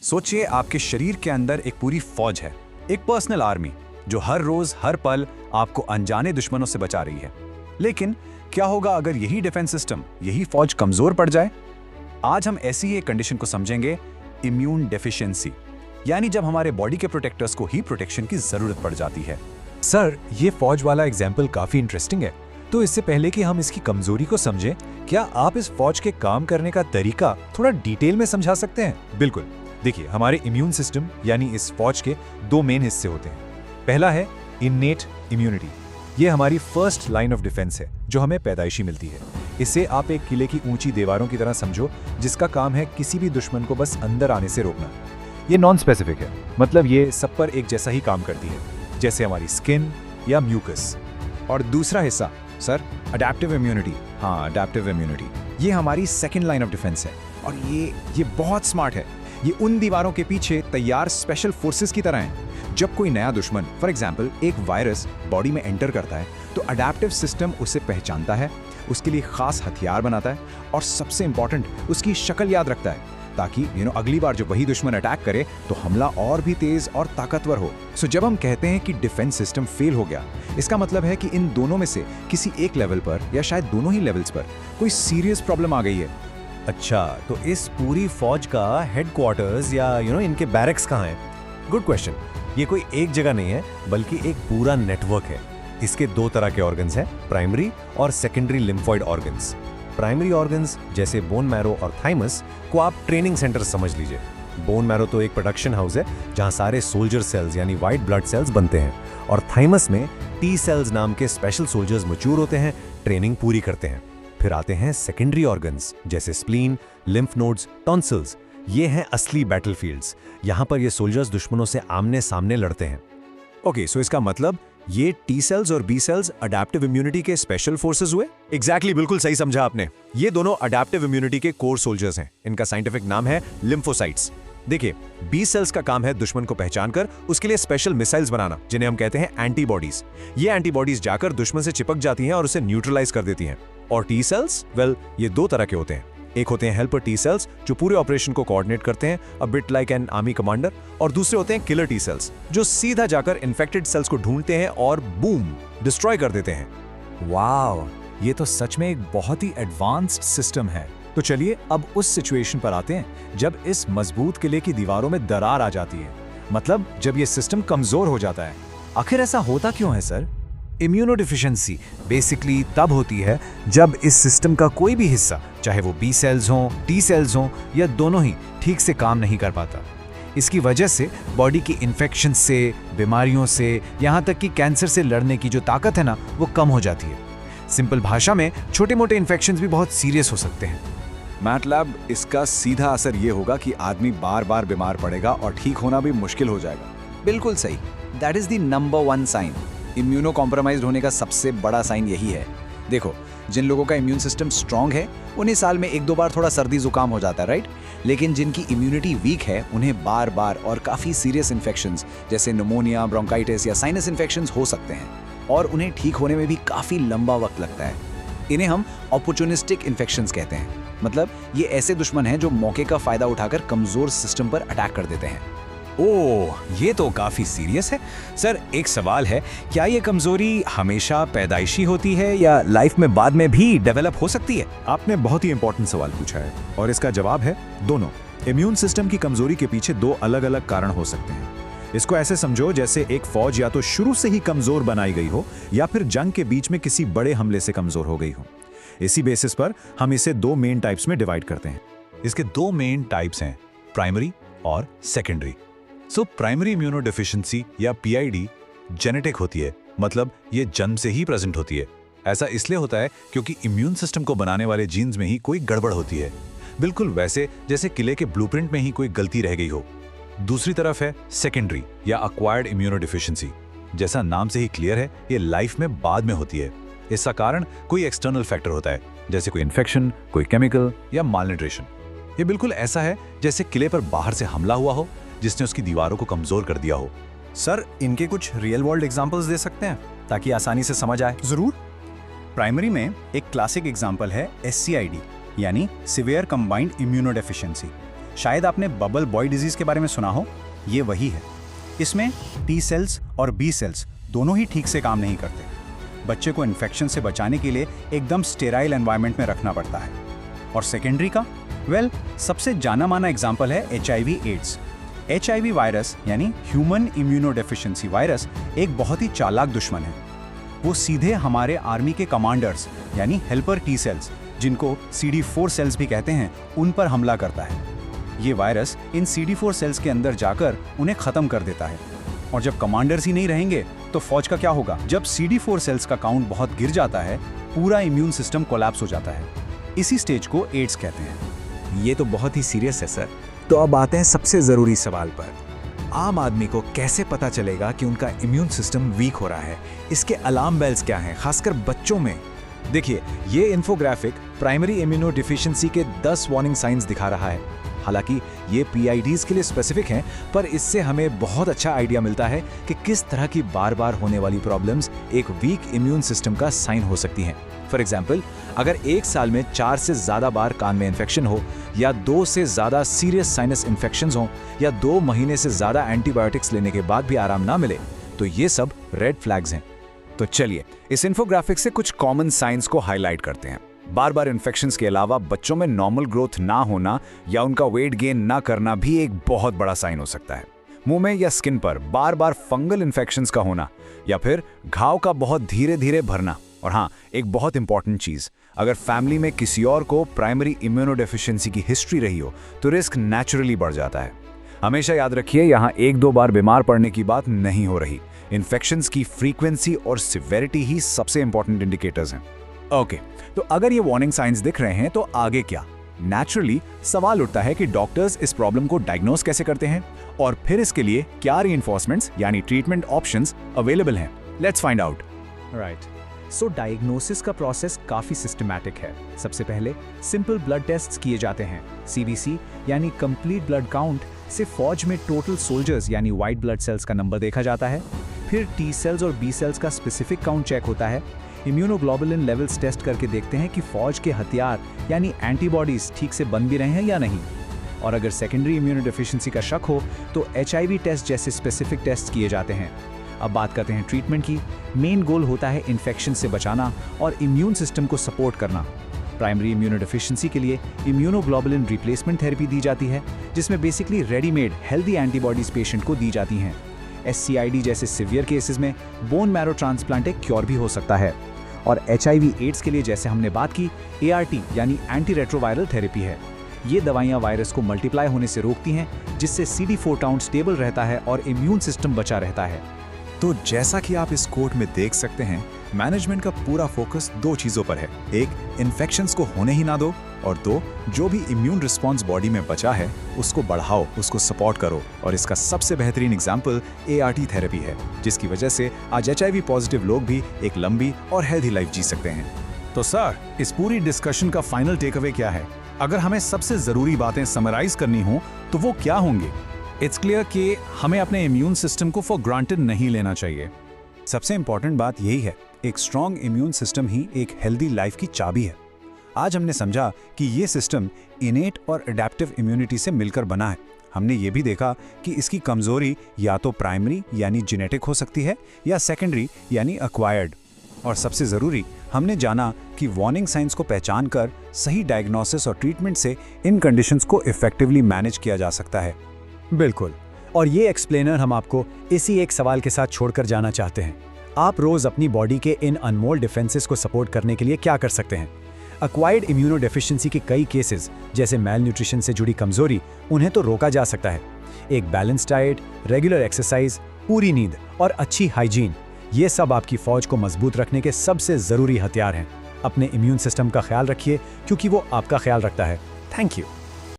सोचिए आपके शरीर के अंदर एक पूरी फौज है, एक पर्सनल आर्मी जो हर रोज हर पल आपको अनजाने दुश्मनों से बचा रही है। लेकिन क्या होगा अगर यही डिफेंस सिस्टम, यही फौज कमजोर पड़ जाए? आज हम ऐसी ही एक कंडीशन को समझेंगे, इम्यून डेफिशिएंसी, यानी जब हमारे बॉडी के प्रोटेक्टर्स को ही प्रोटेक्शन की जरूरत पड़ जाती है। सर, ये फौज वाला एग्जाम्पल काफी इंटरेस्टिंग है। तो इससे पहले कि हम इसकी कमजोरी को समझें, क्या आप इस फौज के काम करने का तरीका थोड़ा डिटेल में समझा सकते हैं? बिल्कुल। देखिए, हमारे इम्यून सिस्टम यानी इस फौज के दो मेन हिस्से होते हैं। पहला है इन्नेट इम्यूनिटी। ये हमारी फर्स्ट लाइन ऑफ डिफेंस है जो हमें पैदाइशी मिलती है। इसे आप एक किले की ऊंची दीवारों की तरह समझो, जिसका काम है किसी भी दुश्मन को बस अंदर आने से रोकना। ये नॉन स्पेसिफिक है, मतलब ये सब पर एक जैसा ही काम करती है, जैसे हमारी स्किन या म्यूकस। और दूसरा हिस्सा सर, अडैप्टिव इम्यूनिटी। हाँ, अडैप्टिव इम्यूनिटी ये हमारी सेकंड लाइन ऑफ डिफेंस है। और ये बहुत स्मार्ट है। ये उन दीवारों के पीछे तैयार स्पेशल फोर्सेस की तरह है। जब कोई नया दुश्मन, फॉर एग्जांपल एक वायरस, बॉडी में एंटर करता है तो अडैप्टिव सिस्टम उसे पहचानता है, उसके लिए खास हथियार बनाता है और सबसे इंपॉर्टेंट, उसकी शक्ल याद रखता है, ताकि अगली बार जब वही दुश्मन अटैक करे तो हमला और भी तेज और ताकतवर हो। सो जब हम कहते हैं कि डिफेंस सिस्टम फेल हो गया, इसका मतलब है कि इन दोनों में से किसी एक लेवल पर या शायद दोनों ही लेवल्स पर कोई सीरियस प्रॉब्लम आ गई है। अच्छा, तो इस पूरी फौज का हेडक्वार्टर्स या इनके बैरक्स कहाँ हैं? Good question. ये कोई एक जगह नहीं है, बल्कि एक पूरा नेटवर्क है। इसके दो तरह के ऑर्गन्स हैं, प्राइमरी और secondary lymphoid organs. Primary organs जैसे बोन मैरो और थाइमस को आप ट्रेनिंग सेंटर समझ लीजिए। बोन मैरो तो एक प्रोडक्शन हाउस है जहां सारे सोल्जर सेल्स यानी व्हाइट ब्लड सेल्स बनते हैं, और थाइमस में टी सेल्स नाम के स्पेशल सोल्जर्स मैच्योर होते हैं, ट्रेनिंग पूरी करते हैं। फिर आते हैं सेकेंडरी ऑर्गन्स जैसे स्प्लीन, लिम्फ नोड्स, टॉन्सिल्स। ये हैं असली बैटलफील्ड्स। यहाँ पर ये सोल्जर्स दुश्मनों से आमने सामने लड़ते हैं। ओके, सो इसका मतलब ये टी सेल्स और बी सेल्स अडैप्टिव इम्यूनिटी के स्पेशल फोर्सेस हुए? एग्जैक्टली, बिल्कुल सही समझा आपने। ये दोनों अडैप्टिव इम्यूनिटी के कोर सोल्जर्स हैं। इनका साइंटिफिक नाम है लिम्फोसाइट्स। देखिए, बी सेल्स का काम है दुश्मन को पहचान कर उसके लिए स्पेशल मिसाइल्स बनाना, जिन्हें हम कहते हैं एंटीबॉडीज। ये एंटीबॉडीज जाकर दुश्मन से चिपक जाती हैं और उसे न्यूट्रलाइज कर देती हैं। और टी सेल्स, वेल, ये दो तरह के होते हैं। एक होते हैं हेल्पर टी सेल्स जो पूरे ऑपरेशन को कोऑर्डिनेट करते हैं, a bit like an army commander, और दूसरे होते हैं किलर टी सेल्स जो सीधा जाकर इन्फेक्टेड सेल्स को ढूंढते हैं और बूम, डिस्ट्रॉय कर देते हैं। वाव, ये तो सच में एक बहुत ही एडवांस्ड सिस्टम है। तो चलिए अब उस सिचुएशन पर आते हैं जब इस मजबूत किले की दीवारों में दरार आ जाती है, मतलब जब ये सिस्टम कमजोर हो जाता है। आखिर ऐसा होता क्यों है सर? इम्यूनोडेफिशिएंसी बेसिकली तब होती है जब इस सिस्टम का कोई भी हिस्सा, चाहे वो बी सेल्स हों, टी सेल्स हों या दोनों ही, ठीक से काम नहीं कर पाता। इसकी वजह से बॉडी की इन्फेक्शन से, बीमारियों से, यहाँ तक कि कैंसर से लड़ने की जो ताकत है ना, वो कम हो जाती है। सिंपल भाषा में छोटे मोटे इन्फेक्शंस भी बहुत सीरियस हो सकते हैं। मैटलैब, इसका सीधा असर ये होगा कि आदमी बार बार बीमार पड़ेगा और ठीक होना भी मुश्किल हो जाएगा। बिल्कुल सही, that is the number 1 sign. Immunocompromised होने का सबसे बड़ा साइन यही है। देखो, जिन लोगों का इम्यून सिस्टम स्ट्रांग है उन्हें साल में 1-2 बार थोड़ा सर्दी जुकाम हो जाता है, राइट? लेकिन जिनकी इम्यूनिटी वीक है उन्हें बार बार और काफ़ी सीरियस इन्फेक्शंस जैसे निमोनिया, ब्रोंकाइटिस या साइनस इन्फेक्शंस हो सकते हैं, और उन्हें ठीक होने में भी काफ़ी लंबा वक्त लगता है। इन्हें हम अपॉर्चुनिस्टिक इन्फेक्शंस कहते हैं। मतलब ये ऐसे दुश्मन हैं जो मौके का फ़ायदा उठाकर कमज़ोर सिस्टम पर अटैक कर देते हैं। ओह, ये तो काफी सीरियस है। सर, एक सवाल है, क्या ये कमजोरी हमेशा पैदाइशी होती है या लाइफ में बाद में भी डेवलप हो सकती है? आपने बहुत ही इंपॉर्टेंट सवाल पूछा है, और इसका जवाब है दोनों। इम्यून सिस्टम की कमजोरी के पीछे दो अलग अलग कारण हो सकते हैं। इसको ऐसे समझो जैसे एक फौज या तो शुरू से ही कमजोर बनाई गई हो, या फिर जंग के बीच में किसी बड़े हमले से कमजोर हो गई हो। इसी बेसिस पर हम इसे दो मेन टाइप्स में डिवाइड करते हैं। इसके दो मेन टाइप्स हैं, प्राइमरी और सेकेंडरी। सो प्राइमरी इम्यूनोडेफिशिएंसी या पीआईडी जेनेटिक होती है, मतलब ये जन्म से ही प्रेजेंट होती है। ऐसा इसलिए होता है क्योंकि इम्यून सिस्टम को बनाने वाले जीन्स में ही कोई गड़बड़ होती है, बिल्कुल वैसे जैसे किले के ब्लूप्रिंट में ही कोई गलती रह गई हो। दूसरी तरफ है सेकेंडरी या अक्वायर्ड इम्यूनोडेफिशिएंसी। जैसा नाम से ही क्लियर है, ये लाइफ में बाद में होती है। इसका कारण कोई एक्सटर्नल फैक्टर होता है, जैसे कोई इन्फेक्शन, कोई केमिकल या मालन्यूट्रिशन। ये बिल्कुल ऐसा है जैसे किले पर बाहर से हमला हुआ हो जिसने उसकी दीवारों को कमजोर कर दिया हो। सर, इनके कुछ रियल वर्ल्ड एग्जांपल्स दे सकते हैं ताकि आसानी से समझ आए? जरूर। प्राइमरी में एक क्लासिक एग्जांपल है SCID यानी सिवियर कंबाइंड इम्यूनोडेफिशिएंसी। शायद आपने बबल बॉय डिजीज के बारे में सुना हो, ये वही है। इसमें टी सेल्स और बी सेल्स दोनों ही ठीक से काम नहीं करते। बच्चे को इन्फेक्शन से बचाने के लिए एकदम स्टेराइल एनवायरनमेंट में रखना पड़ता है। और सेकेंडरी का सबसे जाना माना एग्जाम्पल है HIV एड्स। HIV वायरस यानी ह्यूमन इम्यूनोडेफिशिएंसी वायरस एक बहुत ही चालाक दुश्मन है। वो सीधे हमारे आर्मी के कमांडर्स यानी हेल्पर टी सेल्स, जिनको CD4 सेल्स भी कहते हैं, उन पर हमला करता है। ये वायरस इन CD4 सेल्स के अंदर जाकर उन्हें खत्म कर देता है। और जब कमांडर्स ही नहीं रहेंगे तो फौज का क्या होगा? जब CD4 सेल्स का काउंट बहुत गिर जाता है, पूरा इम्यून सिस्टम कोलैप्स हो जाता है। इसी स्टेज को एड्स कहते हैं। ये तो बहुत ही सीरियस है सर। तो अब आते हैं सबसे ज़रूरी सवाल पर। आम आदमी को कैसे पता चलेगा कि उनका इम्यून सिस्टम वीक हो रहा है? इसके अलार्म बेल्स क्या हैं, खासकर बच्चों में? देखिए, ये इन्फोग्राफिक प्राइमरी इम्यूनो डिफिशिएंसी के 10 वार्निंग साइंस दिखा रहा है। हालांकि ये PIDs के लिए स्पेसिफिक हैं, पर इससे हमें बहुत अच्छा आइडिया मिलता है कि किस तरह की बार बार होने वाली प्रॉब्लम्स एक वीक इम्यून सिस्टम का साइन हो सकती हैं। फॉर एग्जाम्पल, अगर एक साल में 4 से ज़्यादा बार कान में इन्फेक्शन हो, या 2 से ज़्यादा सीरियस साइनस इन्फेक्शंस हों, या 2 महीने से ज़्यादा एंटीबायोटिक्स लेने के बाद भी आराम ना मिले, तो ये सब रेड फ्लैग्स हैं। तो चलिए इस इन्फोग्राफिक से कुछ कॉमन साइंस को हाईलाइट करते हैं। बार बार इन्फेक्शंस के अलावा बच्चों में नॉर्मल ग्रोथ ना होना या उनका वेट गेन ना करना भी एक बहुत बड़ा साइन हो सकता है। मुंह में या स्किन पर बार बार फंगल इन्फेक्शंस का होना, या फिर घाव का बहुत धीरे धीरे भरना। और हाँ, एक बहुत इंपॉर्टेंट चीज, अगर फैमिली में किसी और को प्राइमरी इम्यूनोडेफिशिएंसी की हिस्ट्री रही हो तो रिस्क नेचुरली बढ़ जाता है। हमेशा याद रखिए, यहाँ 1-2 बार बीमार पड़ने की बात नहीं हो रही। इन्फेक्शंस की फ्रीक्वेंसी और सिवियरिटी ही सबसे इंपॉर्टेंट इंडिकेटर्स हैं। ओके, तो अगर ये वार्निंग साइंस दिख रहे हैं तो आगे क्या? नेचुरली सवाल उठता है कि डॉक्टर्स इस प्रॉब्लम को डायग्नोस कैसे करते हैं, और फिर इसके लिए क्या रीइंफोर्समेंट्स यानी ट्रीटमेंट ऑप्शंस अवेलेबल हैं। Let's find out. Right, so diagnosis का प्रोसेस काफ़ी सिस्टमैटिक है। सबसे पहले सिंपल ब्लड टेस्ट्स किए जाते हैं। CBC यानी कंप्लीट ब्लड काउंट से फौज में टोटल सोल्जर्स यानी वाइट ब्लड सेल्स का नंबर देखा जाता है। फिर T सेल्स और B सेल्स का स्पेसिफिक काउंट चेक होता है। इम्यूनोग्लोबुलिन लेवल्स टेस्ट करके देखते हैं कि फौज के हथियार यानी एंटीबॉडीज ठीक से बन भी रहे हैं या नहीं। और अगर सेकेंडरी इम्यूनोडेफिशिएंसी का शक हो तो HIV टेस्ट जैसे स्पेसिफिक टेस्ट किए जाते हैं। अब बात करते हैं ट्रीटमेंट की। मेन गोल होता है इन्फेक्शन से बचाना और इम्यून सिस्टम को सपोर्ट करना। प्राइमरी इम्यूनोडेफिशिएंसी के लिए इम्यूनोग्लोबुलिन रिप्लेसमेंट थेरेपी दी जाती है, जिसमें basically readymade healthy antibodies patient को दी जाती हैं। SCID जैसे सिवियर केसेस में बोन मैरो ट्रांसप्लांट एक क्योर भी हो सकता है। और HIV एड्स के लिए जैसे हमने बात की, ART यानी एंटी रेट्रोवायरल थेरेपी है। ये दवाइयाँ वायरस को मल्टीप्लाई होने से रोकती हैं, जिससे CD4 काउंट स्टेबल रहता है और इम्यून सिस्टम बचा रहता है। तो जैसा कि आप इस कोट में देख सकते हैं, मैनेजमेंट का पूरा फोकस 2 चीजों पर है। एक, इन्फेक्शंस को होने ही ना दो, और 2, जो भी इम्यून रिस्पॉन्स बॉडी में बचा है उसको बढ़ाओ, उसको सपोर्ट करो। और इसका सबसे बेहतरीन एग्जाम्पल ART थेरेपी है, जिसकी वजह से आज HIV पॉजिटिव लोग भी एक लंबी और हेल्दी लाइफ जी सकते हैं। तो सर, इस पूरी डिस्कशन का फाइनल टेक अवे क्या है? अगर हमें सबसे जरूरी बातें समराइज करनी हो तो वो क्या होंगे? इट्स क्लियर कि हमें अपने इम्यून सिस्टम को फॉर ग्रांटेड नहीं लेना चाहिए। सबसे इंपॉर्टेंट बात यही है, एक स्ट्रॉन्ग इम्यून सिस्टम ही एक हेल्दी लाइफ की चाबी है। आज हमने समझा कि ये सिस्टम इनेट और एडेप्टिव इम्यूनिटी से मिलकर बना है। हमने ये भी देखा कि इसकी कमजोरी या तो प्राइमरी यानी जेनेटिक हो सकती है, या सेकेंडरी यानी एक्वायर्ड। और सबसे ज़रूरी, हमने जाना कि वार्निंग साइंस को पहचान कर सही डायग्नोसिस और ट्रीटमेंट से इन कंडीशंस को इफेक्टिवली मैनेज किया जा सकता है। बिल्कुल, और ये एक्सप्लेनर हम आपको इसी एक सवाल के साथ छोड़कर जाना चाहते हैं। आप रोज़ अपनी बॉडी के इन अनमोल डिफेंसेस को सपोर्ट करने के लिए क्या कर सकते हैं? एक्वायर्ड इम्यूनोडेफिशिएंसी के कई केसेस जैसे मेल न्यूट्रिशन से जुड़ी कमजोरी, उन्हें तो रोका जा सकता है। एक बैलेंस डाइट, रेगुलर एक्सरसाइज, पूरी नींद और अच्छी हाइजीन, ये सब आपकी फौज को मजबूत रखने के सबसे ज़रूरी हथियार हैं। अपने इम्यून सिस्टम का ख्याल रखिए, क्योंकि वो आपका ख्याल रखता है। Thank you.